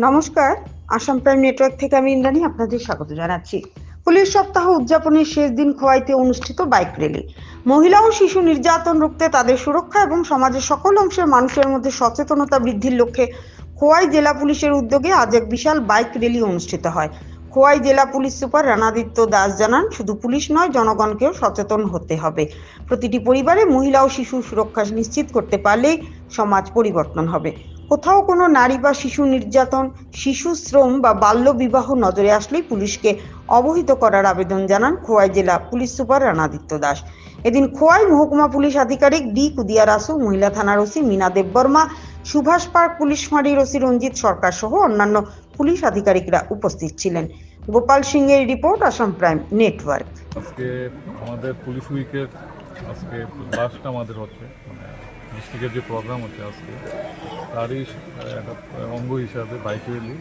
নমস্কার, Assam prime network থেকে আমি ইন্দ্রাণী আপনাদের স্বাগত জানাচ্ছি। পুলিশ সপ্তাহ উদযাপনের শেষ দিন খোয়াইতে অনুষ্ঠিত বাইক র্যালি। মহিলা ও শিশু নির্যাতন রুখতে তাদের সুরক্ষা এবং সমাজের সকল অংশের মানুষের মধ্যে সচেতনতা বৃদ্ধির লক্ষ্যে খোয়াই জেলা পুলিশের উদ্যোগে আজ এক বিশাল বাইক র্যালি অনুষ্ঠিত হয়। খোয়াই জেলা পুলিশ সুপার রানাদিত্য দাস জানান, শুধু পুলিশ নয়, জনগণকেও সচেতন হতে হবে। প্রতিটি পরিবারে মহিলা ও শিশু সুরক্ষা নিশ্চিত করতে পারলেই সমাজ পরিবর্তন হবে। কোথাও কোনো নারী বা শিশু নির্যাতন, শিশু শ্রম বা বাল্য বিবাহ নজরে আসলেই পুলিশকে অবহিত করার আবেদন জানান খোয়াই জেলা পুলিশ সুপার রানাদিত্য দাস। এদিন খোয়াই মহকুমা পুলিশ আধিকারিক ডি কুদিয়া রাসু, মহিলা থানার OC Meena Debbarma, Subhash Park police ফাঁড়ির ওসি রঞ্জিত সরকার সহ অন্যান্য পুলিশ আধিকারিকরা উপস্থিত ছিলেন। গোপাল সিং এর রিপোর্ট, আসাম প্রাইম নেটওয়ার্ক। আজকে আমাদের পুলিশ উইকের আজকে লাস্ট আমাদের হচ্ছে ডিস্ট্রিক্টের যে প্রোগ্রাম হচ্ছে আজকে তারই একটা অঙ্গ হিসাবে bike rally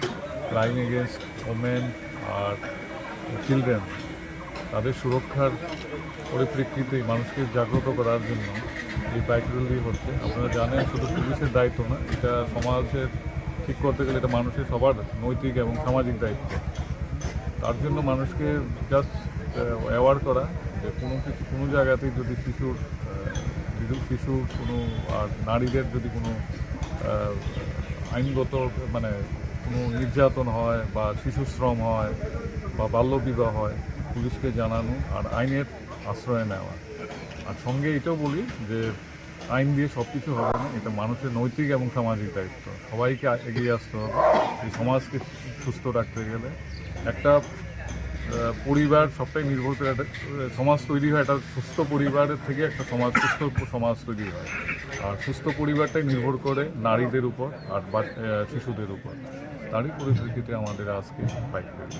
crime against women আর চিলড্রেন তাদের সুরক্ষার পরিপ্রেক্ষিতে মানুষকে জাগ্রত করার জন্য এই বাইক র্যালি হচ্ছে। আপনারা জানেন, শুধু পুলিশের দায়িত্ব না, এটা সমাজের ঠিক করতে গেলে এটা মানুষের সবার নৈতিক এবং সামাজিক দায়িত্ব। তার জন্য মানুষকে জাস্ট অ্যাওয়ার করা যে কোনো জায়গাতেই যদি শিশুর কোনো আর নারীদের যদি কোনো আইনগত মানে কোনো নির্যাতন হয় বা শিশু শ্রম হয় বা বাল্যবিবাহ হয়, পুলিশকে জানানো আর আইনের আশ্রয় নেওয়া। আর সঙ্গে এটাও বলি যে আইন দিয়ে সব কিছু হবে না, এটা মানুষের নৈতিক এবং সামাজিক দায়িত্ব। সবাইকে এগিয়ে আসতে হবে এই সমাজকে সুস্থ রাখতে গেলে। একটা পরিবার সবটাই নির্ভর করে একটা সমাজ তৈরি হয়, একটা সুস্থ পরিবারের থেকে একটা সুস্থ সমাজ তৈরি হয়। আর সুস্থ পরিবারটাই নির্ভর করে নারীদের উপর আর শিশুদের উপর। তারই পরিপ্রেক্ষিতে আমাদের আজকে বাইক র্যালি।